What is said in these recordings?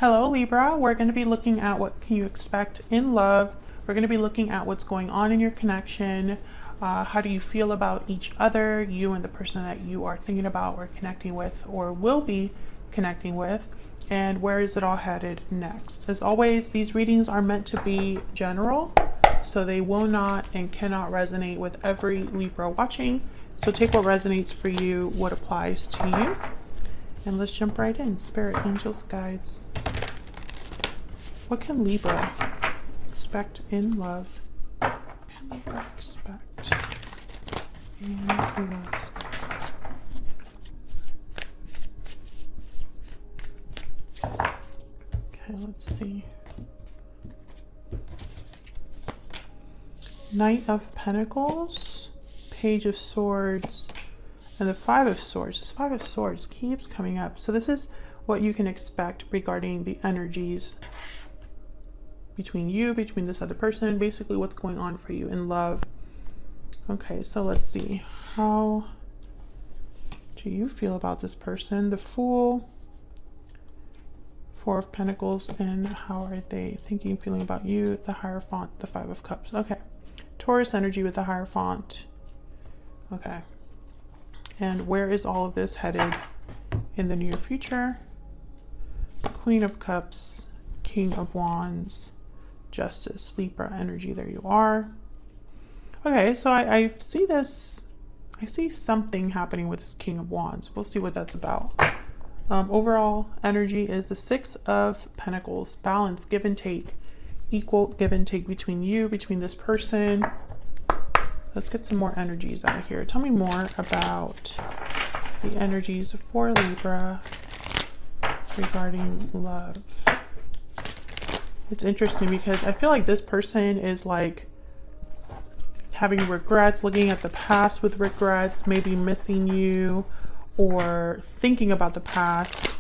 Hello Libra, we're going to be looking at what can you expect in love. We're going to be looking at what's going on in your connection. How do you feel about each other, you and the person that you are thinking about or connecting with or will be connecting with, and where is it all headed next. As always, these readings are meant to be general, so they will not and cannot resonate with every Libra watching. So take what resonates for you, what applies to you. And let's jump right in. Spirit, angels, guides. What can Libra expect in love? What can Libra expect in love? Okay, let's see. Knight of Pentacles, Page of Swords, and the Five of Swords. This Five of Swords keeps coming up. So this is what you can expect regarding the energies between you, between this other person, basically what's going on for you in love. Okay, so let's see. How do you feel about this person? The Fool, Four of Pentacles, and how are they thinking, feeling about you? The Hierophant, the Five of Cups. Okay. Taurus energy with the Hierophant. Okay. And where is all of this headed in the near future? Queen of Cups, King of Wands, Justice, Libra energy. There you are. Okay, so I see this. I see something happening with this King of Wands. We'll see what that's about. Overall energy is the Six of Pentacles. Balance, give and take. Equal give and take between you, between this person. Let's get some more energies out of here. Tell me more about the energies for Libra regarding love. It's interesting because I feel like this person is like having regrets, looking at the past with regrets, maybe missing you or thinking about the past.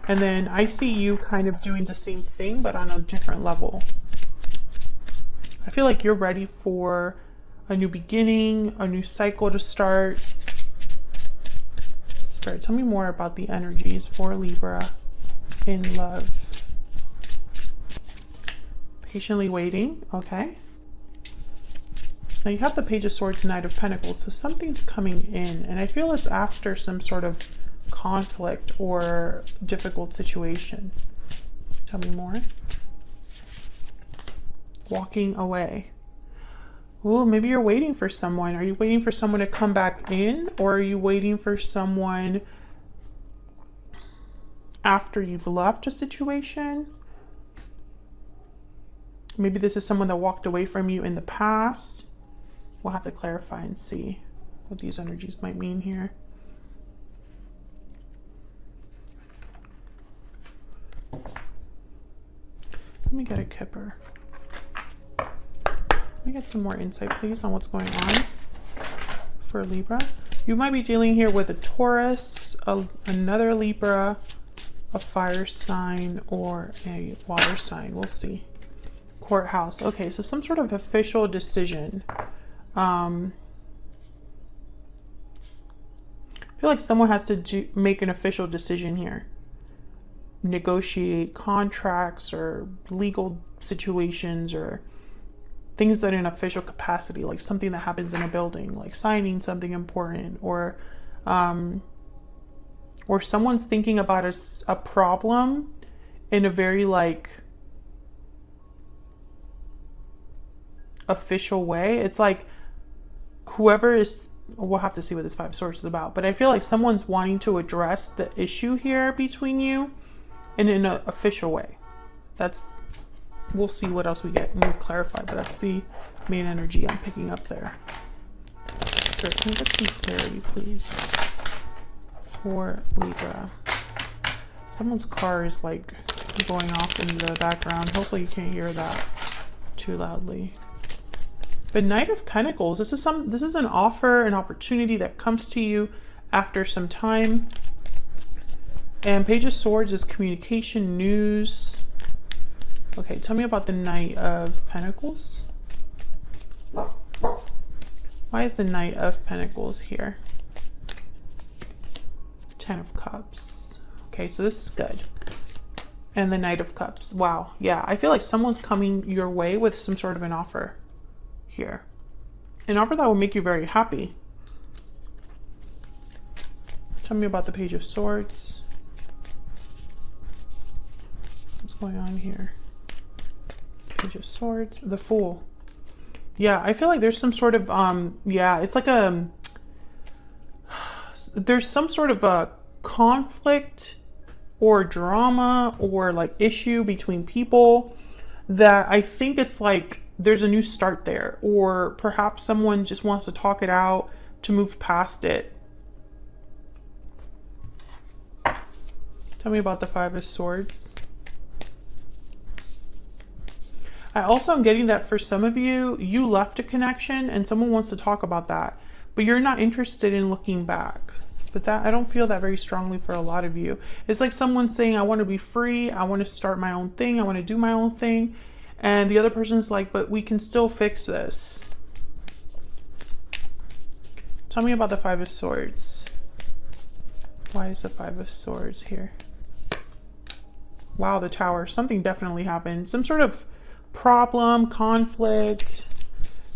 And then I see you kind of doing the same thing, but on a different level. I feel like you're ready for a new beginning, a new cycle to start. Spirit, tell me more about the energies for Libra in love. Patiently waiting. Okay. Now you have the Page of Swords, Knight of Pentacles, so something's coming in, and I feel it's after some sort of conflict or difficult situation. Tell me more. Walking away. Oh, maybe you're waiting for someone. Are you waiting for someone to come back in, or are you waiting for someone after you've left a situation? Maybe this is someone that walked away from you in the past. We'll have to clarify and see what these energies might mean here. Let me get a Kipper. Let me get some more insight, please, on what's going on for Libra. You might be dealing here with a Taurus, another Libra, a fire sign, or a water sign. We'll see. Courthouse. Okay, so some sort of official decision. I feel like someone has to make an official decision here. Negotiate contracts or legal situations or things that are in official capacity, like something that happens in a building, like signing something important, or someone's thinking about a problem in a very like official way. It's like whoever is, we'll have to see what this Five of Swords is about, but I feel like someone's wanting to address the issue here between you in an official way. We'll see what else we get and we'll clarify, but that's the main energy I'm picking up there. So can we get some clarity, please, for Libra? Someone's car is like going off in the background. Hopefully you can't hear that too loudly. But Knight of Pentacles, this is an offer, an opportunity that comes to you after some time. And Page of Swords is communication, news. Okay, tell me about the Knight of Pentacles. Why is the Knight of Pentacles here? Ten of Cups. Okay, so this is good. And the Knight of Cups. Wow. Yeah, I feel like someone's coming your way with some sort of an offer here. An offer that will make you very happy. Tell me about the Page of Swords. What's going on here? Page of Swords. The Fool. Yeah, I feel like there's some sort of, yeah, it's like there's some sort of a conflict or drama or like issue between people that I think it's like there's a new start there, or perhaps someone just wants to talk it out to move past it. Tell me about the Five of Swords. I also am getting that for some of you, you left a connection and someone wants to talk about that, but you're not interested in looking back. But that, I don't feel that very strongly for a lot of you. It's like someone saying, I want to be free. I want to start my own thing. I want to do my own thing. And the other person's like, but we can still fix this. Tell me about the Five of Swords. Why is the Five of Swords here? Wow, the Tower. Something definitely happened. Some sort of problem, conflict.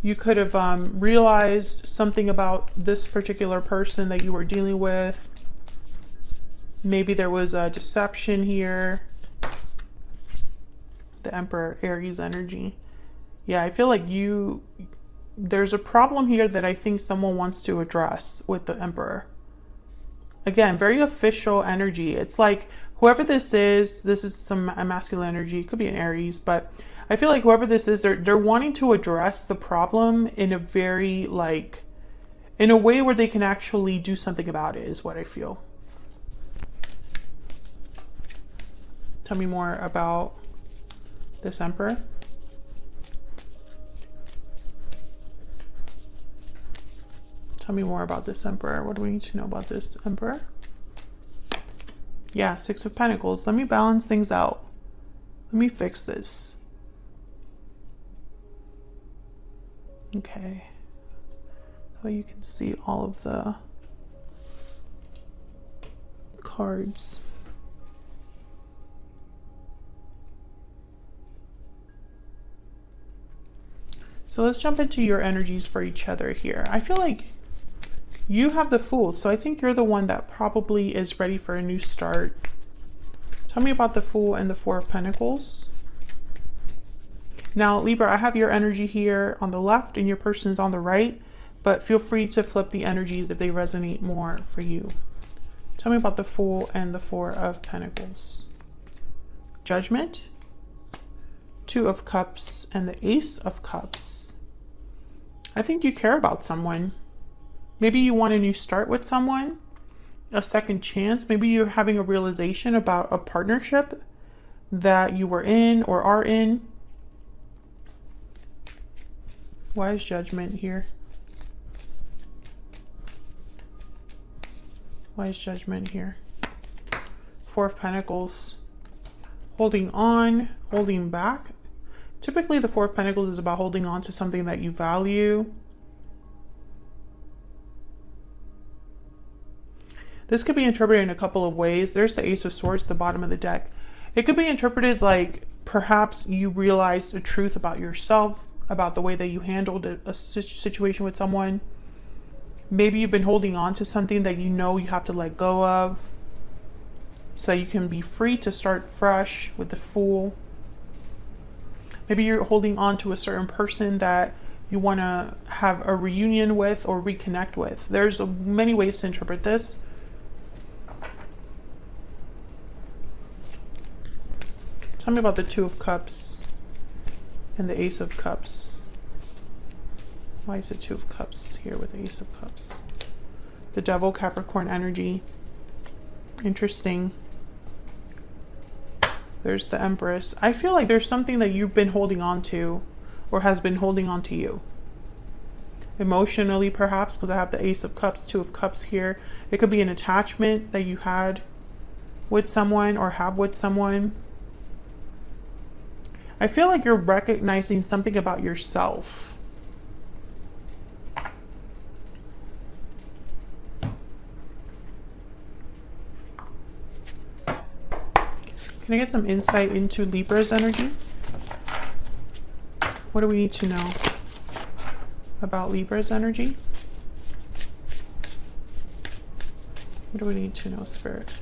You could have realized something about this particular person that you were dealing with. Maybe there was a deception here. The Emperor, Aries energy. Yeah, I feel like there's a problem here that I think someone wants to address with the Emperor. Again, very official energy. It's like whoever this is some masculine energy. It could be an Aries, but I feel like whoever this is, they're wanting to address the problem in a very like, in a way where they can actually do something about it is what I feel. Tell me more about this Emperor. Tell me more about this Emperor. What do we need to know about this Emperor? Yeah, Six of Pentacles. Let me balance things out. Let me fix this. Okay. So you can see all of the cards. So let's jump into your energies for each other here. I feel like you have the Fool, so I think you're the one that probably is ready for a new start. Tell me about the Fool and the Four of Pentacles. Now, Libra, I have your energy here on the left and your person's on the right, but feel free to flip the energies if they resonate more for you. Tell me about the Fool and the Four of Pentacles. Judgment, Two of Cups, and the Ace of Cups. I think you care about someone. Maybe you want a new start with someone, a second chance. Maybe you're having a realization about a partnership that you were in or are in. Why is Judgment here? Why is Judgment here? Four of Pentacles. Holding on, holding back. Typically the Four of Pentacles is about holding on to something that you value. This could be interpreted in a couple of ways. There's the Ace of Swords at the bottom of the deck. It could be interpreted like perhaps you realized a truth about yourself, about the way that you handled a situation with someone. Maybe you've been holding on to something that you know you have to let go of so you can be free to start fresh with the Fool. Maybe you're holding on to a certain person that you want to have a reunion with or reconnect with. There's many ways to interpret this. Tell me about the Two of Cups and the Ace of Cups. Why is the Two of Cups here with the Ace of Cups? The Devil, Capricorn energy. Interesting. There's the Empress. I feel like there's something that you've been holding on to or has been holding on to you. Emotionally, perhaps, because I have the Ace of Cups, Two of Cups here. It could be an attachment that you had with someone or have with someone. I feel like you're recognizing something about yourself. Can I get some insight into Libra's energy? What do we need to know about Libra's energy? What do we need to know, Spirit,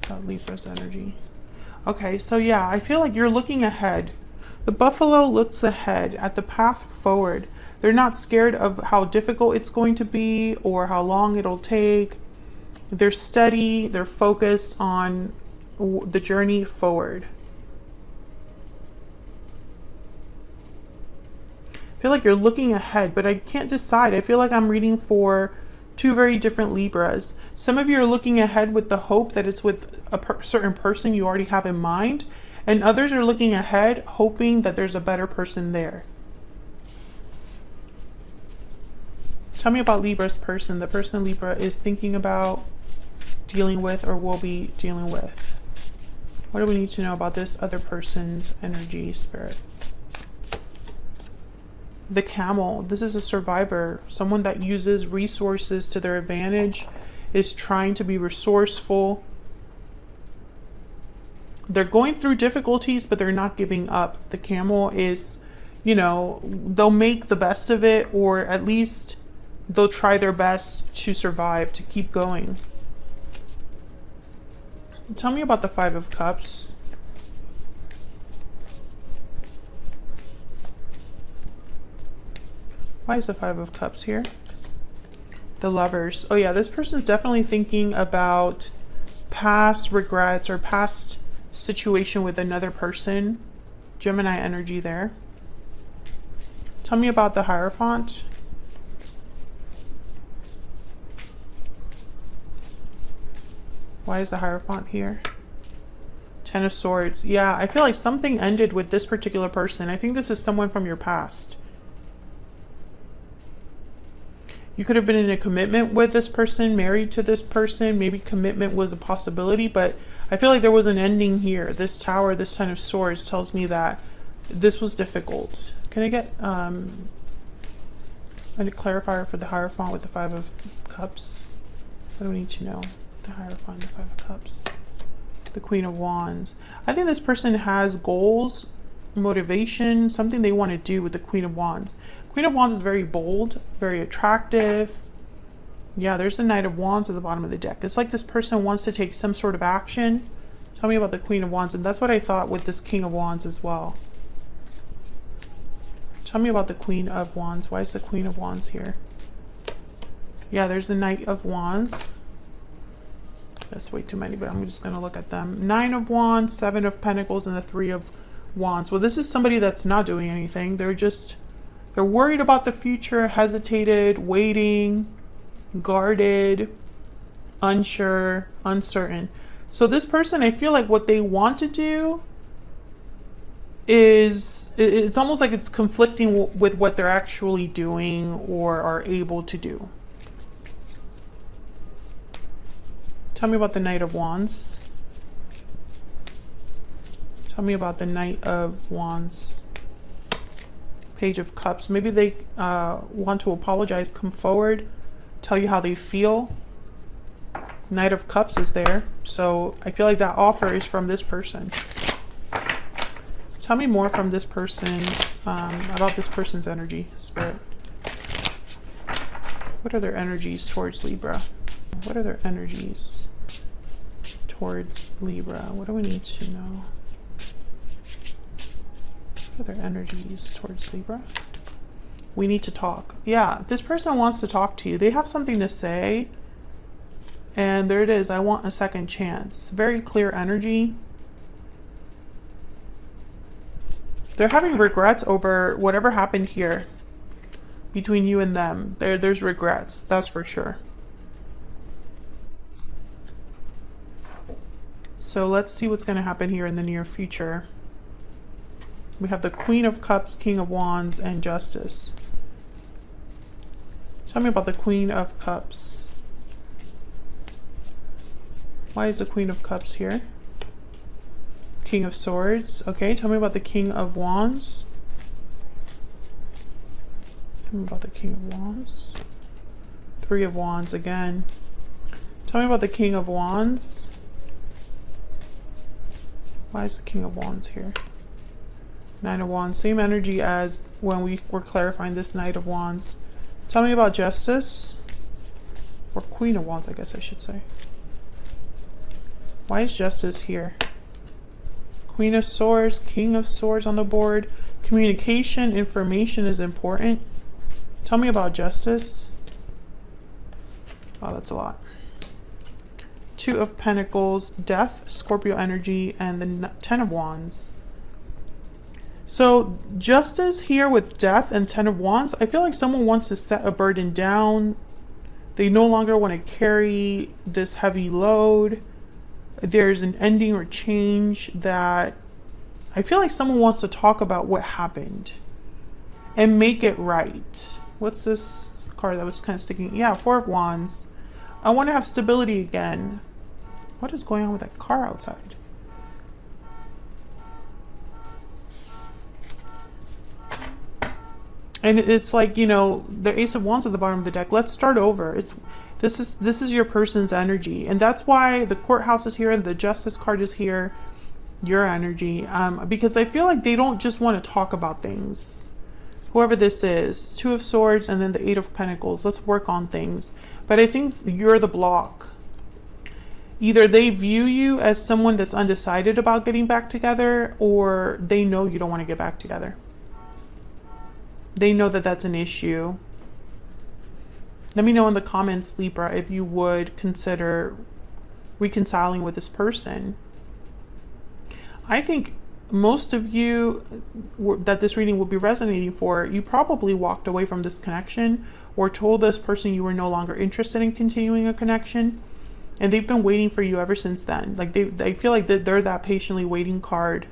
about Libra's energy? Okay, so yeah, I feel like you're looking ahead. The buffalo looks ahead at the path forward. They're not scared of how difficult it's going to be or how long it'll take. They're steady, they're focused on the journey forward. I feel like you're looking ahead, but I can't decide. I feel like I'm reading for two very different Libras. Some of you are looking ahead with the hope that it's with a certain person you already have in mind, and others are looking ahead hoping that there's a better person there. Tell me about Libra's person, the person Libra is thinking about, dealing with, or will be dealing with. What do we need to know about this other person's energy, Spirit? The camel. This is a survivor, someone that uses resources to their advantage, is trying to be resourceful. They're going through difficulties, but they're not giving up. The camel is, you know, they'll make the best of it, or at least they'll try their best to survive, to keep going. Tell me about the Five of Cups. Why is the Five of Cups here? The Lovers. Oh yeah, this person's definitely thinking about past regrets or past situation with another person. Gemini energy there. Tell me about the Hierophant. Why is the Hierophant here? Ten of Swords. Yeah, I feel like something ended with this particular person. I think this is someone from your past. You could have been in a commitment with this person, married to this person. Maybe commitment was a possibility, but I feel like there was an ending here. This Tower, this Ten of Swords tells me that this was difficult. Can I get a clarifier for the Hierophant with the Five of Cups? What do we need to know? The Hierophant, the Five of Cups. The Queen of Wands. I think this person has goals, motivation, something they want to do with the Queen of Wands. Queen of Wands is very bold, very attractive. Yeah, there's the Knight of Wands at the bottom of the deck. It's like this person wants to take some sort of action. Tell me about the Queen of Wands. And that's what I thought with this King of Wands as well. Tell me about the Queen of Wands. Why is the Queen of Wands here? Yeah, there's the Knight of Wands. That's way too many, but I'm just going to look at them. Nine of Wands, Seven of Pentacles, and the Three of Wands. Well, this is somebody that's not doing anything. They're worried about the future, hesitated, waiting, guarded, unsure, uncertain. So this person, I feel like what they want to do is, it's almost like it's conflicting with what they're actually doing or are able to do. Tell me about the Knight of Wands. Tell me about the Knight of Wands. Page of Cups. Maybe they want to apologize, come forward, tell you how they feel. Knight of Cups is there. So I feel like that offer is from this person. Tell me more from this person, about this person's energy, Spirit. What are their energies towards Libra? What are their energies towards Libra? What do we need to know? What are their energies towards Libra? We need to talk. Yeah, this person wants to talk to you. They have something to say. And there it is. I want a second chance. Very clear energy. They're having regrets over whatever happened here between you and them. There's regrets. That's for sure. So let's see what's going to happen here in the near future. We have the Queen of Cups, King of Wands, and Justice. Tell me about the Queen of Cups. Why is the Queen of Cups here? King of Swords. Okay, tell me about the King of Wands. Tell me about the King of Wands. Three of Wands again. Tell me about the King of Wands. Why is the King of Wands here? Nine of Wands, same energy as when we were clarifying this Knight of Wands. Tell me about Justice. Or Queen of Wands, I guess I should say. Why is Justice here? Queen of Swords, King of Swords on the board. Communication, information is important. Tell me about Justice. Oh, that's a lot. Two of Pentacles, Death, Scorpio energy, and the Ten of Wands. So Justice here with Death and Ten of Wands, I feel like someone wants to set a burden down. They no longer want to carry this heavy load. There's an ending or change that I feel like someone wants to talk about what happened and make it right. What's this card that was kind of sticking? Yeah, Four of Wands. I want to have stability again. What is going on with that car outside? And it's like, you know, the Ace of Wands at the bottom of the deck. Let's start over. This is your person's energy, and that's why the Courthouse is here and the Justice card is here. Your energy, because I feel like they don't just want to talk about things. Whoever this is, Two of Swords and then the Eight of Pentacles. Let's work on things. But I think you're the block. Either they view you as someone that's undecided about getting back together, or they know you don't want to get back together. They know that that's an issue. Let me know in the comments, Libra, if you would consider reconciling with this person. I think most of you that this reading will be resonating for, you probably walked away from this connection or told this person you were no longer interested in continuing a connection. And they've been waiting for you ever since then. Like they feel like they're that patiently waiting card.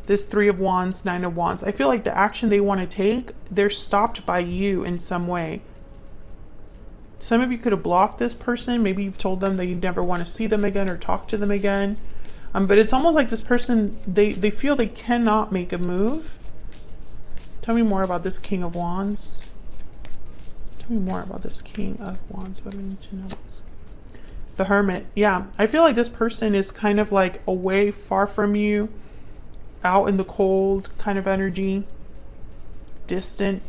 This Three of Wands, Nine of Wands. I feel like the action they want to take, they're stopped by you in some way. Some of you could have blocked this person. Maybe you've told them that you never want to see them again or talk to them again. But it's almost like this person, they feel they cannot make a move. Tell me more about this King of Wands. Tell me more about this King of Wands. What do I need to know? The Hermit. Yeah, I feel like this person is kind of like away, far from you, out in the cold kind of energy, distant.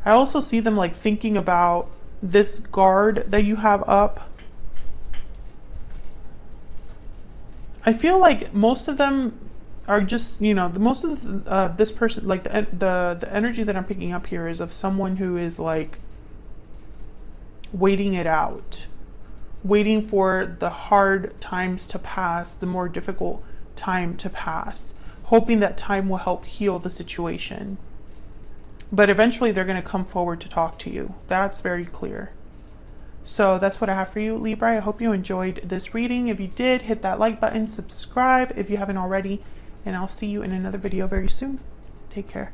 I also see them like thinking about this guard that you have up. I feel like most of them are just, you know, most of this person, like the energy that I'm picking up here is of someone who is like waiting it out, waiting for the hard times to pass, the more difficult time to pass, hoping that time will help heal the situation. But eventually they're going to come forward to talk to you. That's very clear. So that's what I have for you, Libra. I hope you enjoyed this reading. If you did, hit that like button, subscribe if you haven't already, and I'll see you in another video very soon. Take care.